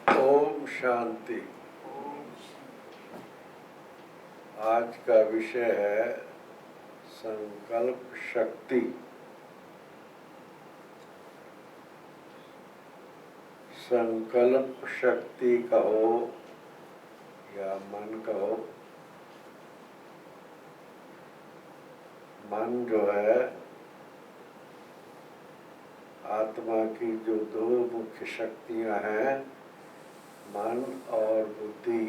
ओम शांति। आज का विषय है संकल्प शक्ति। संकल्प शक्ति कहो या मन कहो, मन जो है आत्मा की जो दो मुख्य शक्तियां हैं, मन और बुद्धि,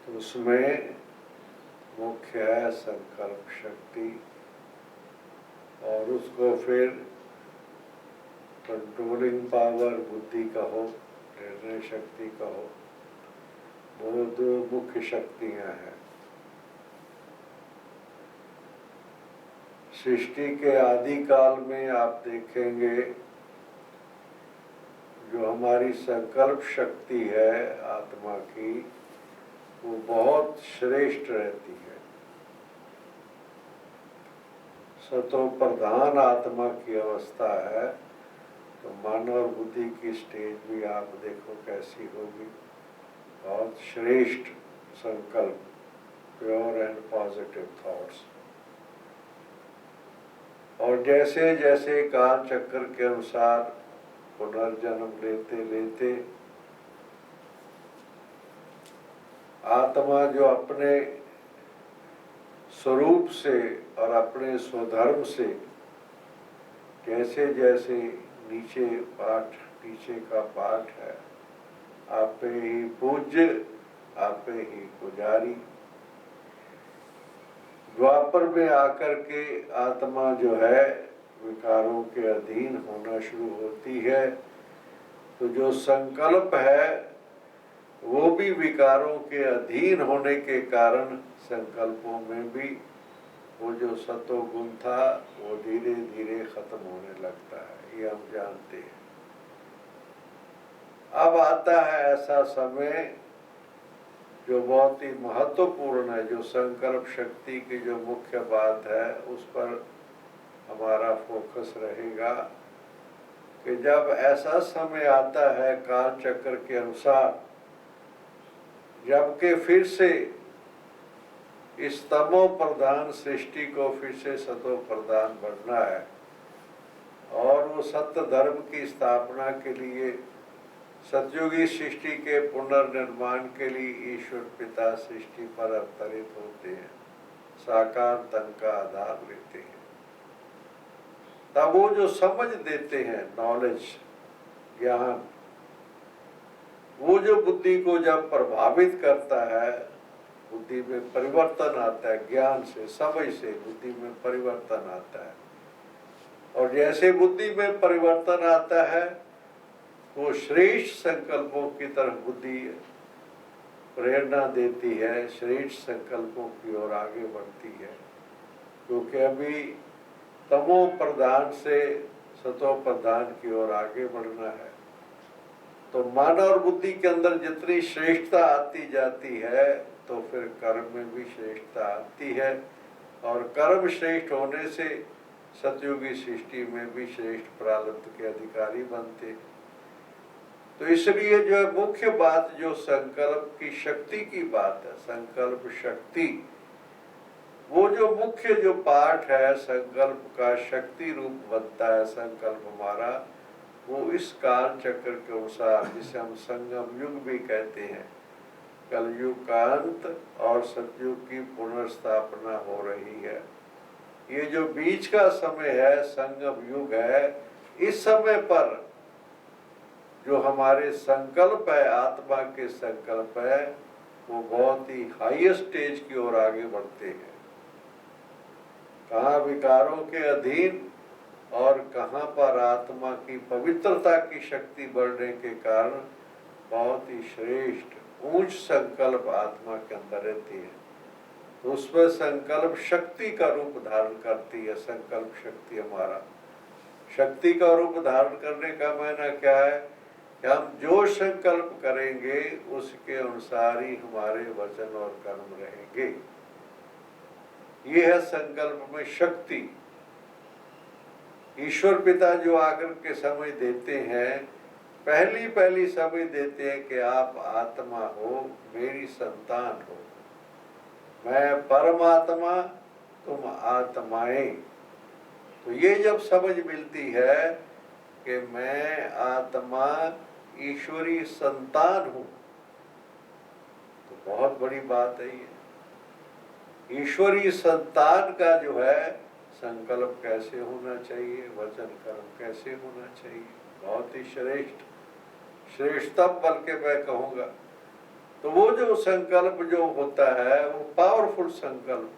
तो उसमें मुख्य है संकल्प शक्ति। और उसको फिर कंट्रोलिंग पावर बुद्धि कहो, निर्णय शक्ति कहो, वो दो मुख्य शक्तियां हैं। सृष्टि के आदि काल में आप देखेंगे जो हमारी संकल्प शक्ति है आत्मा की, वो बहुत श्रेष्ठ रहती है। सतो प्रधान आत्मा की अवस्था है, तो मन और बुद्धि की स्टेज भी आप देखो कैसी होगी। बहुत श्रेष्ठ संकल्प, प्योर एंड पॉजिटिव थॉट्स। और जैसे जैसे काल चक्र के अनुसार पुनर्जन्म लेते लेते आत्मा जो अपने स्वरूप से और अपने स्वधर्म से जैसे जैसे नीचे का पाठ है, आपे ही पूज्य आपे ही पुजारी। द्वापर में आकर के आत्मा जो है विकारों के अधीन होना शुरू होती है, तो जो संकल्प है वो भी विकारों के अधीन होने के कारण संकल्पों में भी वो जो सतोगुण था वो धीरे धीरे खत्म होने लगता है, ये हम जानते हैं। अब आता है ऐसा समय जो बहुत ही महत्वपूर्ण है, जो संकल्प शक्ति की जो मुख्य बात है उस पर हमारा फोकस रहेगा कि जब ऐसा समय आता है काल चक्र के अनुसार, जबकि फिर से इस तमो प्रधान सृष्टि को फिर से सतो प्रधान बनना है और वो सत्य धर्म की स्थापना के लिए, सतयुगी सृष्टि के पुनर्निर्माण के लिए ईश्वर पिता सृष्टि पर अवतरित होते हैं, साकार तन का आधार लेते हैं। तब वो जो समझ देते हैं, नॉलेज, ज्ञान, वो जो बुद्धि को जब प्रभावित करता है, बुद्धि में परिवर्तन आता है, ज्ञान से, समझ से बुद्धि में परिवर्तन आता है। और जैसे बुद्धि में परिवर्तन आता है, वो श्रेष्ठ संकल्पों की तरफ बुद्धि प्रेरणा देती है, श्रेष्ठ संकल्पों की ओर आगे बढ़ती है। क्योंकि अभी तमो प्रधान से सतो प्रधान की ओर आगे बढ़ना है, तो मन और बुद्धि के अंदर जितनी श्रेष्ठता आती जाती है, तो फिर कर्म में भी श्रेष्ठता आती है, और कर्म श्रेष्ठ होने से सतयुगी सृष्टि में भी श्रेष्ठ प्रारब्ध के अधिकारी बनते। तो इसलिए जो मुख्य बात जो संकल्प की शक्ति की बात है, संकल्प शक्ति, वो जो मुख्य जो पाठ है संकल्प का शक्ति रूप बनता है संकल्प हमारा, वो इस काल चक्र के अनुसार, जिसे हम संगम युग भी कहते हैं, कलयुग का अंत और सतयुग की पुनर्स्थापना हो रही है। ये जो बीच का समय है संगम युग है, इस समय पर जो हमारे संकल्प है, आत्मा के संकल्प है, वो बहुत ही हाईएस्ट स्टेज की ओर आगे बढ़ते हैं। कहाँ विकारों के अधीन और कहाँ पर आत्मा की पवित्रता की शक्ति बढ़ने के कारण बहुत ही श्रेष्ठ ऊंच संकल्प आत्मा के अंदर रहती है। तो उसमें संकल्प शक्ति का रूप धारण करती है। संकल्प शक्ति हमारा शक्ति का रूप धारण करने का मायना क्या है कि हम जो संकल्प करेंगे उसके अनुसार ही हमारे वचन और कर्म रहेंगे। ये है संकल्प में शक्ति। ईश्वर पिता जो आकर के समय देते हैं, पहली समय देते हैं कि आप आत्मा हो, मेरी संतान हो, मैं परमात्मा, तुम आत्माएं। तो ये जब समझ मिलती है कि मैं आत्मा ईश्वरी संतान हूं, तो बहुत बड़ी बात है ये। ईश्वरी संतान का जो है संकल्प कैसे होना चाहिए, वचन कर्म कैसे होना चाहिए, बहुत ही श्रेष्ठतम बल्कि मैं कहूँगा। तो वो जो संकल्प जो होता है वो पावरफुल संकल्प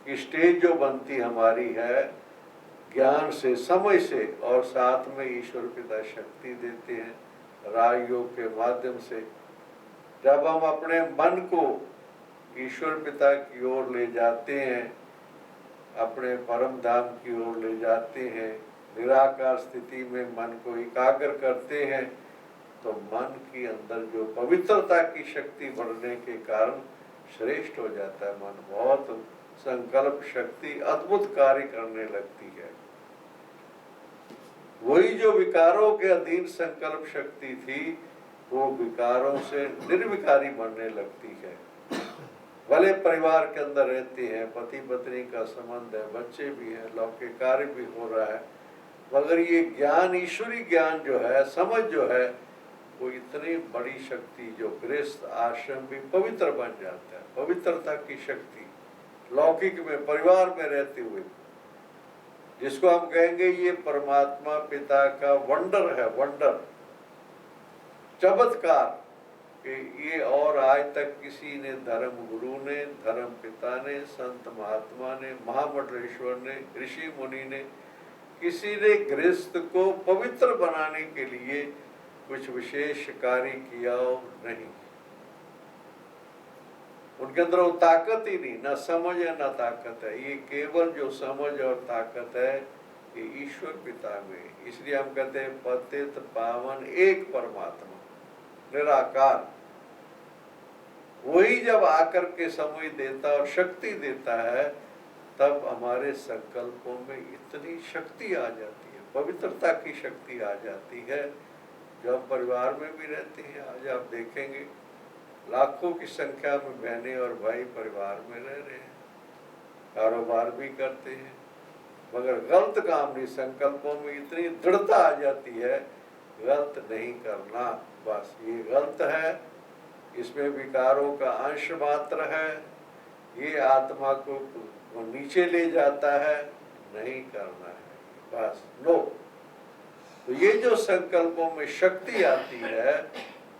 की स्टेज जो बनती हमारी है ज्ञान से, समझ से, और साथ में ईश्वर पिता शक्ति देते हैं राजयोग के माध्यम से। जब हम अपने मन को ईश्वर पिता की ओर ले जाते हैं, अपने परम धाम की ओर ले जाते हैं, निराकार स्थिति में मन को एकाग्र करते हैं, तो मन के अंदर जो पवित्रता की शक्ति बढ़ने के कारण श्रेष्ठ हो जाता है। मन बहुत संकल्प शक्ति अद्भुत कार्य करने लगती है। वही जो विकारों के अधीन संकल्प शक्ति थी, वो विकारों से निर्विकारी बनने लगती है। भले परिवार के अंदर रहते हैं, पति पत्नी का संबंध है, बच्चे भी हैं, लौकिक कार्य भी हो रहा है, मगर ये ज्ञान, ईश्वरी ज्ञान जो है, समझ जो है, वो इतनी बड़ी शक्ति जो गृहस्थ आश्रम भी पवित्र बन जाता है। पवित्रता की शक्ति लौकिक में परिवार में रहते हुए, जिसको हम कहेंगे ये परमात्मा पिता का वंडर है, वंडर, चमत्कार कि ये और आज तक किसी ने, धर्म गुरु ने, धर्म पिता ने, संत महात्मा ने, महामंडलेश्वर ने, ऋषि मुनि ने, किसी ने गृहस्थ को पवित्र बनाने के लिए कुछ विशेष कार्य किया नहीं। उनके अंदर वो ताकत ही नहीं, ना समझ है ना ताकत है। ये केवल जो समझ और ताकत है ये ईश्वर पिता में। इसलिए हम कहते हैं पतित पावन एक परमात्मा निराकार। वही जब आकर के समय देता और शक्ति देता है, तब हमारे संकल्पों में इतनी शक्ति आ जाती है, पवित्रता की शक्ति आ जाती है। जब परिवार में भी रहते हैं, आज आप देखेंगे लाखों की संख्या में बहनें और भाई परिवार में रह रहे हैं, कारोबार भी करते हैं, मगर गलत काम नहीं, संकल्पों में इतनी दृढ़ता आ जाती है, गलत नहीं करना, बस ये गलत है, इसमें विकारों का अंश मात्र है, ये आत्मा को नीचे ले जाता है, नहीं करना है, बस नो। तो ये जो संकल्पों में शक्ति आती है,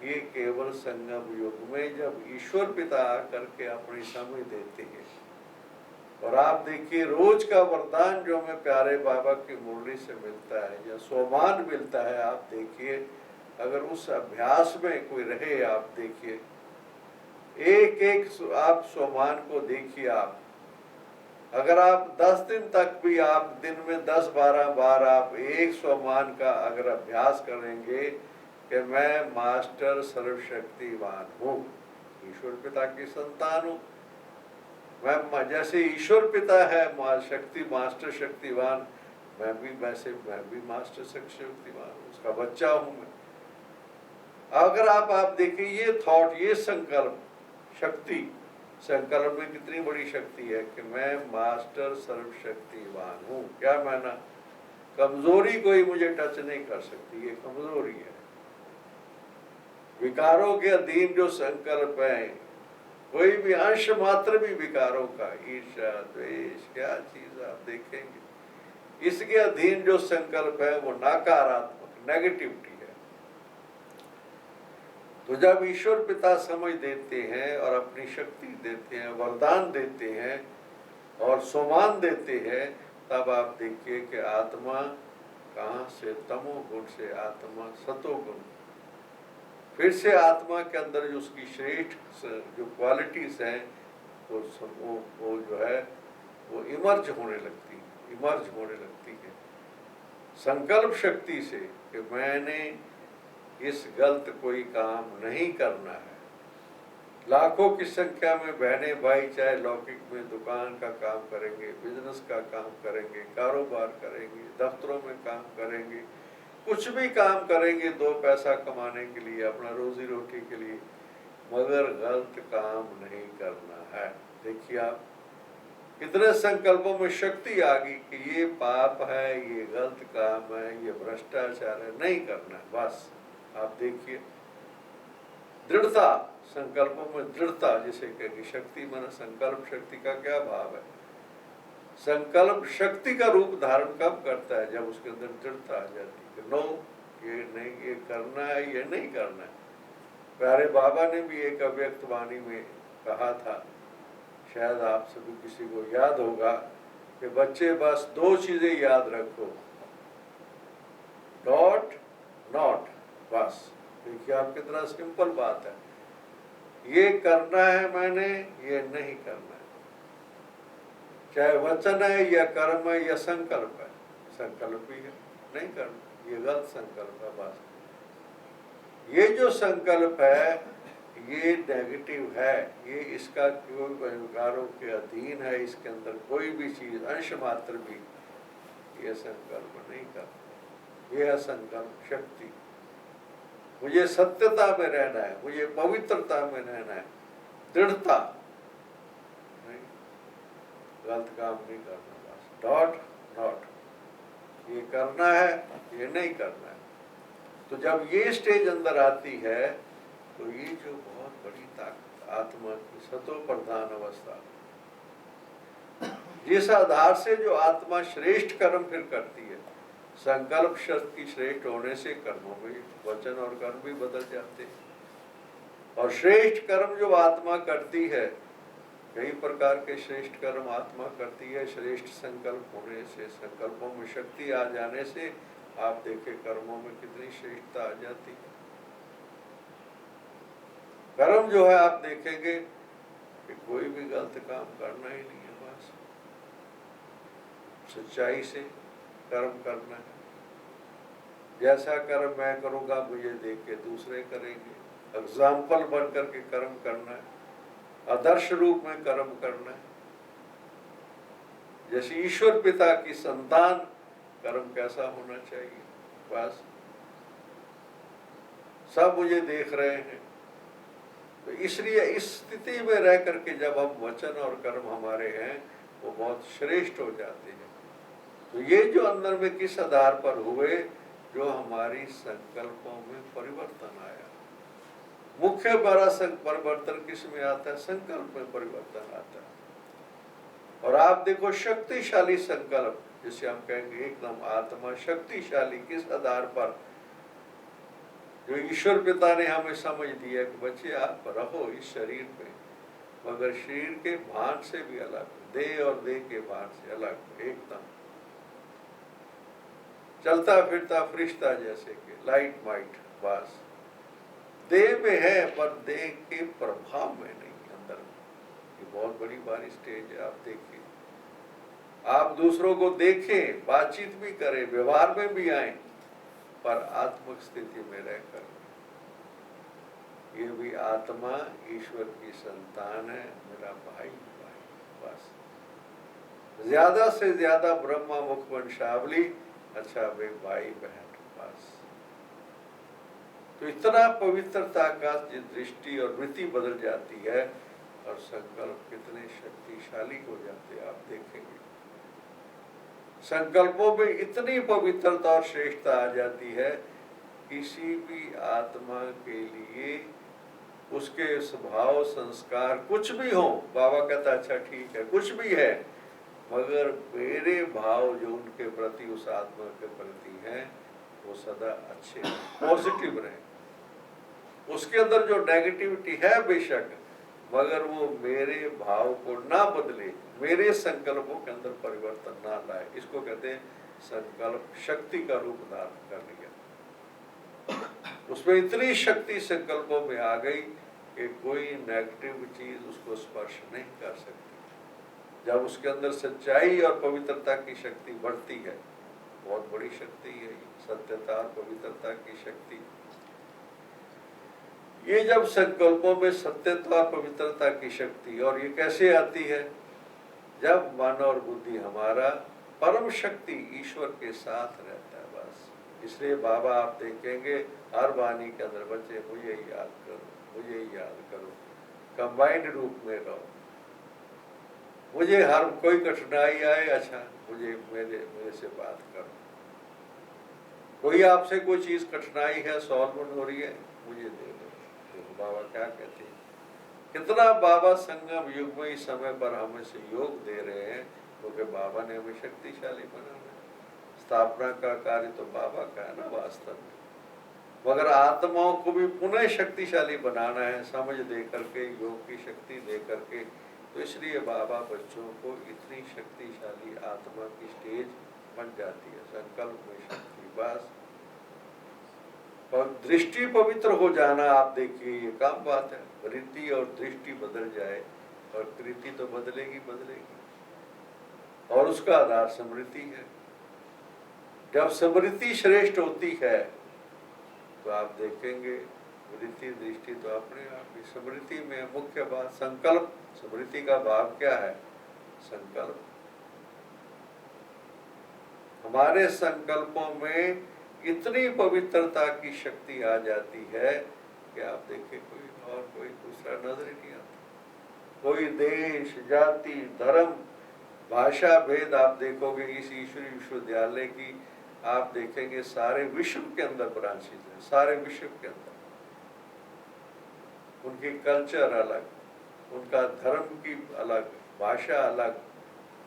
ये केवल संगम युग में जब ईश्वर पिता आकर के अपनी समझ देते हैं। और आप देखिए रोज का वरदान जो हमें प्यारे बाबा की मुरली से मिलता है या सोमान मिलता है, आप देखिए अगर उस अभ्यास में कोई रहे, आप देखिए एक एक आप सोमान को देखिए। आप अगर आप 10 दिन तक भी आप दिन में 10-12 बार आप एक सोमान का अगर अभ्यास करेंगे कि मैं मास्टर सर्वशक्तिवान हूँ, ईश्वर पिता की संतान हूँ, मैं जैसे ईश्वर पिता है मास्टर शक्तिवान, मैं भी मास्टर शक्तिवान हूँ, उसका बच्चा हूँ मैं। अगर आप देखिए ये थॉट, ये संकल्प शक्ति, संकल्प में कितनी बड़ी शक्ति है कि मैं मास्टर सर्वशक्तिवान हूँ। क्या माना, कमजोरी कोई मुझे टच नहीं कर सकती, ये कमजोरी है। विकारों के अधीन जो संकल्प है, कोई भी अंश मात्र भी विकारों का, ईर्ष्या द्वेष, क्या चीज आप देखेंगे, इसके अधीन जो संकल्प है वो नकारात्मक, नेगेटिविटी है। तो जब ईश्वर पिता समझ देते हैं और अपनी शक्ति देते हैं, वरदान देते हैं और सोमान देते हैं, तब आप देखिए कि आत्मा कहाँ से तमोगुण से आत्मा सतोगुण, फिर से आत्मा के अंदर जो उसकी श्रेष्ठ जो क्वालिटीज हैं वो जो है वो इमर्ज होने लगती है संकल्प शक्ति से कि मैंने इस गलत कोई काम नहीं करना है। लाखों की संख्या में बहनें भाई चाहे लौकिक में दुकान का काम करेंगे, बिजनेस का काम करेंगे, कारोबार करेंगे, दफ्तरों में काम करेंगे, कुछ भी काम करेंगे 2 पैसा कमाने के लिए, अपना रोजी रोटी के लिए, मगर गलत काम नहीं करना है। देखिए आप कितने संकल्पों में शक्ति आ गई कि ये पाप है, ये गलत काम है, ये भ्रष्टाचार है, नहीं करना है। बस आप देखिए दृढ़ता, संकल्पों में दृढ़ता जिसे कहेंगे। शक्ति माना संकल्प शक्ति का क्या भाव है? संकल्प शक्ति का रूप धारण कब करता है? जब उसके अंदर दृढ़ता आ जाती है। नो, ये नहीं, ये करना है, ये नहीं करना है। प्यारे बाबा ने भी एक अव्यक्त वाणी में कहा था, शायद आप सभी किसी को याद होगा, कि बच्चे बस 2 चीजें याद रखो, डॉट नॉट। बस देखिए आप कितना सिंपल बात है। ये करना है मैंने, ये नहीं करना है, चाहे वचन है या कर्म है या संकल्प है। संकल्प भी है, नहीं करना, ये गलत संकल्प है। बस ये जो संकल्प है ये नेगेटिव है, ये इसका कोई विकारों के अधीन है, इसके अंदर कोई भी चीज अंश मात्र भी ये संकल्प नहीं करता। ये है संकल्प शक्ति। मुझे सत्यता में रहना है, मुझे पवित्रता में रहना है, दृढ़ता नहीं, गलत काम नहीं करना। बस डॉट नॉट, ये करना है, ये नहीं करना है। तो जब ये स्टेज अंदर आती है तो ये जो बहुत बड़ी ताकत आत्मा की सतो प्रधान अवस्था, जिस आधार से जो आत्मा श्रेष्ठ कर्म फिर करती है, संकल्प शक्ति श्रेष्ठ होने से कर्मों में वचन और कर्म भी बदल जाते हैं। और श्रेष्ठ कर्म जो आत्मा करती है, कई प्रकार के श्रेष्ठ कर्म आत्मा करती है। श्रेष्ठ संकल्प होने से, संकल्पों में शक्ति आ जाने से आप देखें कर्मों में कितनी श्रेष्ठता आ जाती है। कर्म जो है आप देखेंगे कि कोई भी गलत काम करना ही नहीं है, बस सच्चाई से कर्म करना है। जैसा कर्म मैं करूंगा मुझे देख के दूसरे करेंगे। एग्जाम्पल बन करके कर्म करना है, आदर्श रूप में कर्म करना है। जैसे ईश्वर पिता की संतान कर्म कैसा होना चाहिए, बस सब मुझे देख रहे हैं। तो इसलिए इस स्थिति में रह करके जब हम वचन और कर्म हमारे हैं वो बहुत श्रेष्ठ हो जाते हैं। तो ये जो अंदर में किस आधार पर हुए, जो हमारी संकल्पों में परिवर्तन आया। मुख्य बड़ा परिवर्तन किस में आता है? संकल्प में परिवर्तन आता है। और आप देखो शक्तिशाली संकल्प, जिसे हम कहेंगे एकदम आत्मा शक्तिशाली, किस आधार पर? जो ईश्वर पिता ने हमें समझ दिया कि बच्चे आप रहो इस शरीर में, मगर शरीर के भान से भी अलग, देह और देह के भान से अलग, एकदम चलता फिरता फरिश्ता जैसे कि लाइट माइट। बस देह में है पर देह के प्रभाव में नहीं, अंदर में। ये बहुत बड़ी बारी स्टेज है। आप देखिए, आप दूसरों को देखें, बातचीत भी करें, व्यवहार में भी आए, पर आत्मिक स्थिति में रहकर। ये भी आत्मा ईश्वर की संतान है, मेरा भाई भाई। बस ज्यादा से ज्यादा ब्रह्मा मुख वंशावली, अच्छा वे भाई बहन। बस तो इतना पवित्रता का दृष्टि और वृत्ति बदल जाती है, और संकल्प कितने शक्तिशाली हो जाते हैं आप देखेंगे। संकल्पों में इतनी पवित्रता और श्रेष्ठता आ जाती है, किसी भी आत्मा के लिए उसके स्वभाव संस्कार कुछ भी हो, बाबा कहता अच्छा ठीक है कुछ भी है, मगर मेरे भाव जो उनके प्रति, उस आत्मा के प्रति हैं, वो सदा अच्छे पॉजिटिव रहे। उसके अंदर जो नेगेटिविटी है बेशक, मगर वो मेरे भाव को ना बदले, मेरे संकल्पों के अंदर परिवर्तन ना लाए। इसको कहते हैं संकल्प शक्ति का रूप धारण कर लिया। उसमें इतनी शक्ति संकल्पों में आ गई कि कोई नेगेटिव चीज उसको स्पर्श नहीं कर सकती। जब उसके अंदर सच्चाई और पवित्रता की शक्ति बढ़ती है, बहुत बड़ी शक्ति है सत्यता और पवित्रता की शक्ति। ये जब संकल्पों में सत्यता और पवित्रता की शक्ति, और ये कैसे आती है, जब मन और बुद्धि हमारा परम शक्ति ईश्वर के साथ रहता है बस। इसलिए बाबा आप देखेंगे हर वाणी के अंदर बच्चे मुझे याद करो, मुझे याद करो, कंबाइंड रूप में रहो। मुझे हर कोई कठिनाई आए, अच्छा मुझे मेरे से बात करो। कोई आपसे कोई चीज कठिनाई है, सॉल्व हो रही है, मुझे दे दो। देखो बाबा क्या कहते हैं, कितना बाबा संगम युग में इस समय पर हमें सहयोग दे रहे हैं, क्योंकि बाबा ने हमें शक्तिशाली बनाना है। स्थापना का कार्य तो बाबा का है ना वास्तव में, मगर आत्माओं को भी पुनः शक्तिशाली बनाना है, समझ दे करके, योग की शक्ति दे करके। तो इसलिए बाबा बच्चों को इतनी शक्तिशाली आत्मा की स्टेज बन जाती है, संकल्प में शक्ति बस। और दृष्टि पवित्र हो जाना, आप देखिए ये काम बात है, वृत्ति और दृष्टि बदल जाए और कृति तो बदलेगी बदलेगी, और उसका आधार स्मृति है। जब स्मृति श्रेष्ठ होती है तो आप देखेंगे वृत्ति दृष्टि तो अपने आप ही। स्मृति में मुख्य बात संकल्प, स्मृति का भाव क्या है, संकल्प। हमारे संकल्पों में इतनी पवित्रता की शक्ति आ जाती है कि आप देखिए कोई दूसरा नजर ही नहीं आता। कोई देश, जाति, धर्म, भाषा भेद आप देखोगे इस ईश्वरीय विश्वविद्यालय की, आप देखेंगे सारे विश्व के अंदर ब्रांचेज हैं, सारे विश्व के अंदर। उनकी कल्चर अलग, उनका धर्म की अलग, भाषा अलग,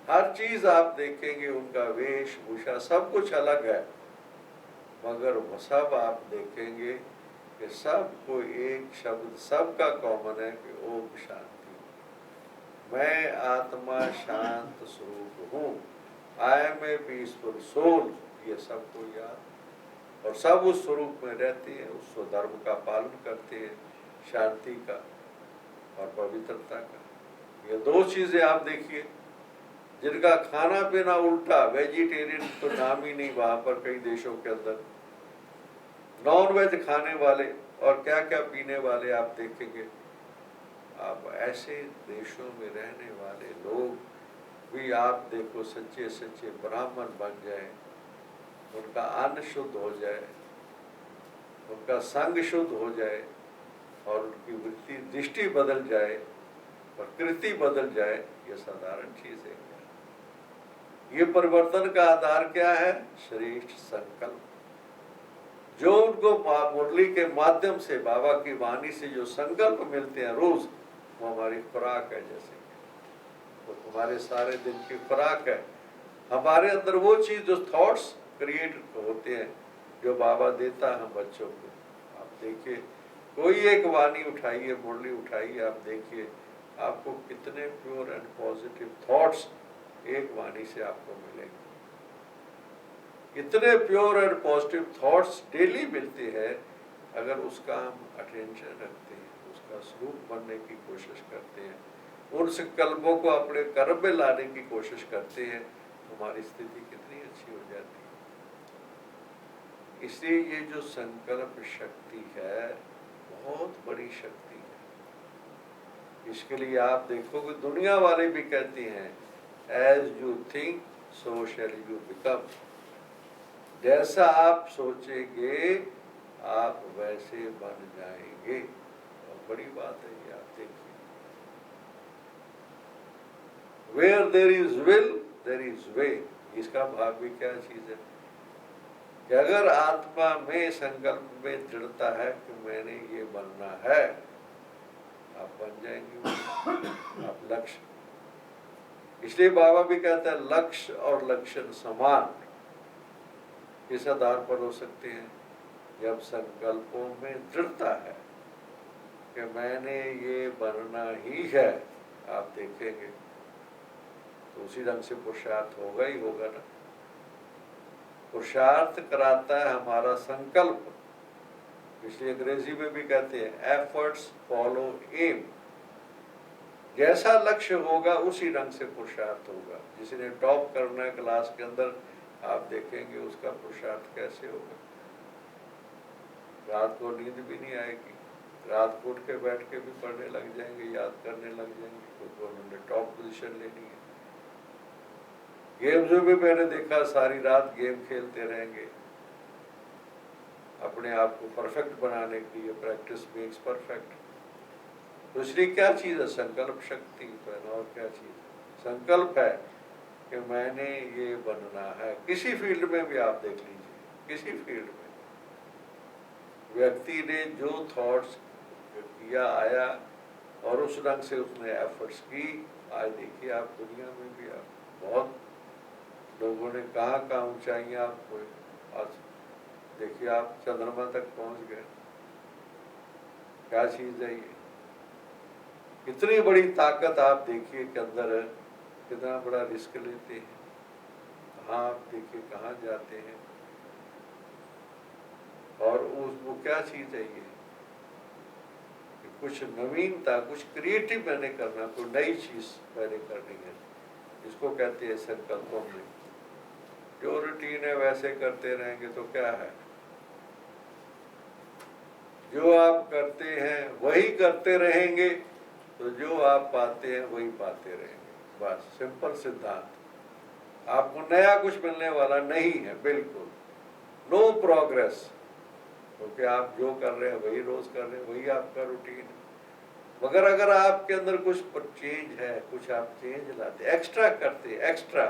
हर चीज आप देखेंगे, उनका वेशभूषा सब कुछ अलग है, मगर वो सब आप देखेंगे कि सबको एक शब्द सबका कॉमन है कि ओम शांति। मैं आत्मा शांत स्वरूप हूँ, I am a peaceful soul, ये सबको याद, और सब उस स्वरूप में रहते हैं, उस धर्म का पालन करते हैं, शांति का और पवित्रता का। ये दो चीजें आप देखिए, जिनका खाना पीना उल्टा, वेजिटेरियन तो नाम ही नहीं वहां पर कई देशों के अंदर, नॉन वेज खाने वाले और क्या क्या पीने वाले आप देखेंगे। आप ऐसे देशों में रहने वाले लोग भी आप देखो सच्चे सच्चे ब्राह्मण बन जाए, उनका अन्न शुद्ध हो जाए, उनका संग शुद्ध हो जाए, और उनकी वृत्ति दृष्टि बदल जाए, प्रकृति बदल जाए, ये साधारण चीज है। ये परिवर्तन का आधार क्या है, श्रेष्ठ संकल्प। जो उनको मुरली के माध्यम से, बाबा की वाणी से जो संकल्प मिलते हैं रोज, वो हमारी खुराक है। जैसे वो हमारे सारे दिन की खुराक है। हमारे अंदर वो चीज, जो थॉट्स क्रिएट होते हैं, जो बाबा देता है हम बच्चों को। आप देखिए कोई एक वाणी उठाइए, मुरली उठाइए, आप देखिए आपको कितने प्योर एंड पॉजिटिव थॉट्स एक वाणी से आपको मिलेंगे। इतने pure and positive thoughts daily मिलते हैं, अगर उसका हम अटेंशन रखते हैं, उसका स्वरूप बनने की कोशिश करते हैं, उन संकल्पों को अपने कर्म में लाने की कोशिश करते हैं, हमारी स्थिति कितनी अच्छी हो जाती है। इसलिए ये जो संकल्प शक्ति है बहुत बड़ी शक्ति है। इसके लिए आप देखोगे दुनिया वाले भी कहते हैं, as you think so shall you become. जैसा आप सोचेंगे आप वैसे बन जाएंगे। और बड़ी बात है ये, आप देखिए, where there is will there is way. इसका भाव भी क्या चीज है कि अगर आत्मा में संकल्प में दृढ़ता है कि मैंने ये बनना है, आप बन जाएंगे। आप लक्ष्य, इसलिए बाबा भी कहते हैं लक्ष्य और लक्षण समान किस आधार पर हो सकते हैं, जब संकल्पों में दृढ़ता है कि मैंने ये बनना ही है। आप देखेंगे तो उसी ढंग से पुरुषार्थ होगा ही होगा ना। पुरुषार्थ कराता है हमारा संकल्प, इसलिए अंग्रेजी में भी कहते हैं एफर्ट्स फॉलो एम। जैसा लक्ष्य होगा उसी ढंग से पुरुषार्थ होगा। जिसने टॉप करना है क्लास के अंदर, आप देखेंगे उसका पुरुषार्थ कैसे होगा। रात को नींद भी नहीं आएगी, रात को उठ के बैठ के भी पढ़ने लग जाएंगे, याद करने लग जाएंगे, क्योंकि उन्होंने टॉप पोजीशन लेनी है। गेम्स में भी मैंने देखा सारी रात गेम खेलते रहेंगे, अपने आप को परफेक्ट बनाने के लिए। Practice makes perfect. तो इसलिए क्या चीज़ है? संकल्प शक्ति। और क्या चीज़? संकल्प है कि मैंने ये बनना है। किसी फील्ड में भी आप देख लीजिए, किसी फील्ड में व्यक्ति ने जो थॉट्स किया आया और उस ढंग से उसने एफर्ट्स की, आज देखिए आप दुनिया में भी आप बहुत लोगों ने कहाँ ऊंचाइयाँ आपको, आज देखिए आप चंद्रमा तक पहुंच गए। क्या चीज है ये? इतनी बड़ी ताकत आप देखिए के अंदर कितना बड़ा रिस्क लेते हैं, कहाँ आप देखिए कहाँ जाते हैं। और वो क्या चीज है ये? कुछ नवीनता, कुछ क्रिएटिव मैंने करना, कोई नई चीज मैंने करनी है, इसको कहते हैं संकल्पों में। जो रूटीन है वैसे करते रहेंगे तो क्या है? जो आप करते हैं वही करते रहेंगे, तो जो आप पाते हैं वही पाते रहेंगे। बस सिंपल सिद्धांत। आपको नया कुछ मिलने वाला नहीं है, बिल्कुल नो प्रोग्रेस, क्योंकि आप जो कर रहे हैं वही रोज कर रहे हैं, वही आपका रूटीन है। मगर अगर आपके अंदर कुछ चेंज है, कुछ आप चेंज लाते, एक्स्ट्रा करते, एक्स्ट्रा,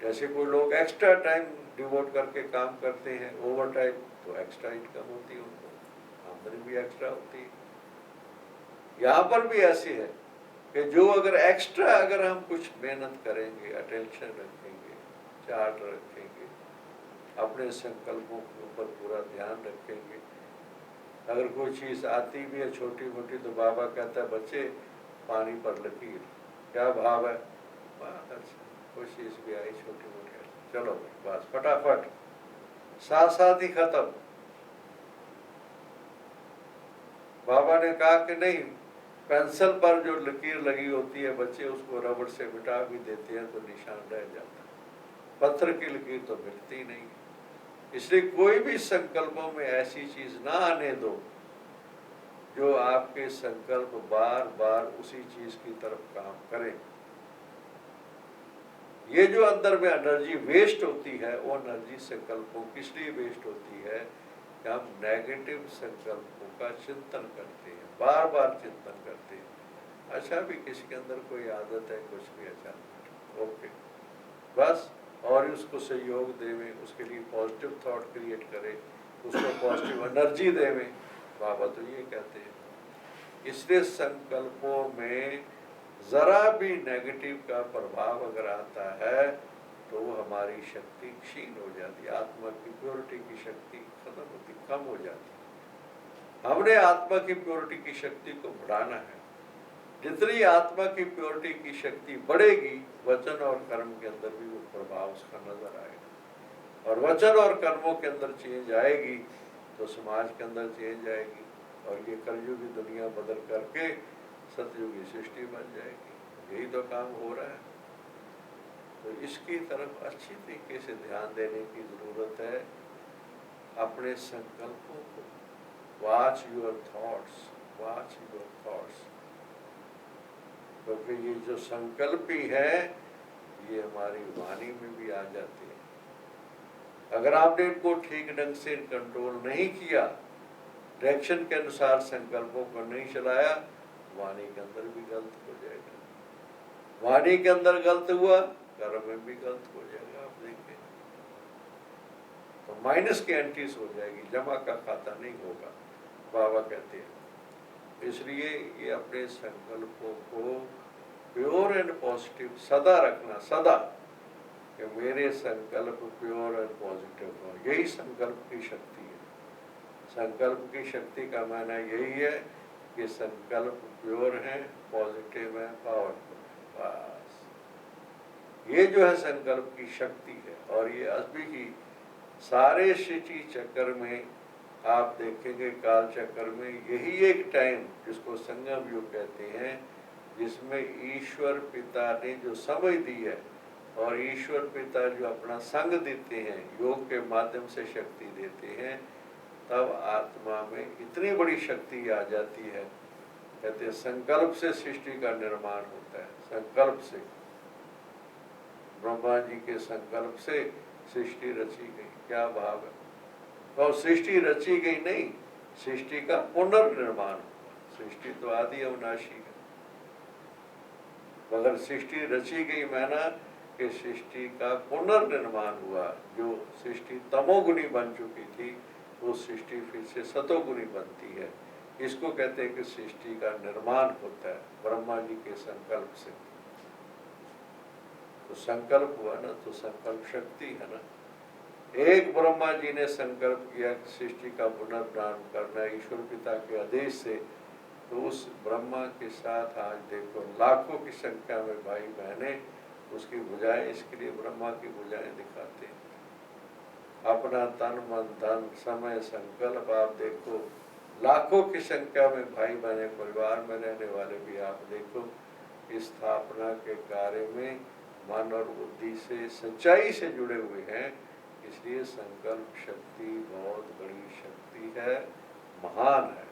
जैसे कोई लोग एक्स्ट्रा टाइम डिवोट करके काम करते हैं, ओवर टाइम, तो एक्स्ट्रा इनकम होती है, उनको आमदनी भी एक्स्ट्रा होती है। यहाँ पर भी ऐसे है कि जो अगर एक्स्ट्रा अगर हम कुछ मेहनत करेंगे, अटेंशन रखेंगे, चार्ट रखेंगे, अपने संकल्पों के ऊपर पूरा ध्यान रखेंगे, अगर कोई चीज़ आती भी है छोटी मोटी, तो बाबा कहता है बच्चे पानी पर लकीर। क्या भाव है? अच्छा, कोई चीज़ भी आई छोटी मोटी, चलो बस फटाफट, साथ साथ ही खत्म। बाबा ने कहा कि नहीं, पेंसिल पर जो लकीर लगी होती है, बच्चे उसको रबड़ से मिटा भी देते हैं तो निशान रह जाता है, पत्थर की लकीर तो मिटती नहीं। इसलिए कोई भी संकल्पों में ऐसी चीज ना आने दो जो आपके संकल्प बार बार उसी चीज की तरफ काम करें। ये जो अंदर में एनर्जी वेस्ट होती है, वो एनर्जी संकल्पों किस लिए वेस्ट होती है कि हम नेगेटिव संकल्पों का चिंतन करते हैं, बार बार चिंतन करते हैं। अच्छा भी किसी के अंदर कोई आदत है, कुछ भी अच्छा, ओके बस, और उसको सहयोग देवे, उसके लिए पॉजिटिव थॉट क्रिएट करे, उसको पॉजिटिव एनर्जी देवे। बाबा तो ये कहते हैं। इसलिए संकल्पों में जरा भी नेगेटिव का प्रभाव अगर आता है तो वो हमारी शक्ति क्षीण हो जाती है, आत्मा की प्योरिटी की शक्ति खत्म होती, कम हो जाती है। हमने आत्मा की प्योरिटी की शक्ति को बढ़ाना है। जितनी आत्मा की प्योरिटी की शक्ति बढ़ेगी, वचन और कर्म के अंदर भी वो प्रभाव उसका नजर आएगा, और वचन और कर्मों के अंदर चेंज आएगी तो समाज के अंदर चेंज आएगी, और ये कलयुगी दुनिया बदल करके सतयुगी सृष्टि बन जाएगी। यही तो काम हो रहा है। तो इसकी तरफ अच्छी तरीके से ध्यान देने की जरूरत है। अपने संकल्पों को, watch your thoughts, watch your thoughts, क्योंकि ये जो संकल्प ही है ये हमारी वाणी में भी आ जाते हैं। अगर आपने इनको ठीक ढंग से कंट्रोल नहीं किया, डायरेक्शन के अनुसार संकल्पों को नहीं चलाया, वाणी के अंदर भी गलत हो जाएगा। वाणी के अंदर गलत हुआ, कर्म में भी गलत हो जाएगा। आप देखें तो माइनस की एंट्रीज हो जाएगी, जमा का खाता नहीं होगा, बाबा कहते हैं। इसलिए ये अपने संकल्पों को प्योर एंड पॉजिटिव सदा रखना, सदा, कि मेरे संकल्प प्योर एंड पॉजिटिव हो। यही संकल्प की शक्ति है। संकल्प की शक्ति का माना यही है कि संकल्प प्योर है, पॉजिटिव है, पावरफुल है। बस ये जो है संकल्प की शक्ति है। और ये अभी ही सारे सृष्टि चक्र में आप देखेंगे, काल चक्र में यही एक टाइम जिसको संगम युग कहते हैं, जिसमें ईश्वर पिता ने जो समझ दी है और ईश्वर पिता जो अपना संग देते हैं, योग के माध्यम से शक्ति देते हैं, तब आत्मा में इतनी बड़ी शक्ति आ जाती है। कहते हैं संकल्प से सृष्टि का निर्माण होता है। संकल्प से, ब्रह्मा जी के संकल्प से सृष्टि रची गई। क्या भाव है। और सृष्टि रची गई नहीं, सृष्टि का पुनर्निर्माण हुआ। सृष्टि तो आदि अविनाशी है, मगर सृष्टि रची गई माना कि सृष्टि का पुनर्निर्माण हुआ। जो सृष्टि तमोगुनी बन चुकी थी वो सृष्टि फिर से सतोगुनी बनती है। इसको कहते हैं कि सृष्टि का निर्माण होता है ब्रह्मा जी के संकल्प से। तो संकल्प हुआ ना, तो संकल्प शक्ति है ना। एक ब्रह्मा जी ने संकल्प किया कि सृष्टि का पुनर्निर्माण करना ईश्वर पिता के आदेश से, तो उस ब्रह्मा के साथ आज देखो लाखों की संख्या में भाई बहनें उसकी भुजाएं, इसके लिए ब्रह्मा की भुजाएं दिखाते हैं। अपना तन मन धन समय संकल्प, आप देखो लाखों की संख्या में भाई बहनें परिवार में रहने वाले भी आप देखो इस स्थापना के कार्य में मन और बुद्धि से सच्चाई से जुड़े हुए हैं। इसलिए संकल्प शक्ति बहुत बड़ी शक्ति है, महान है।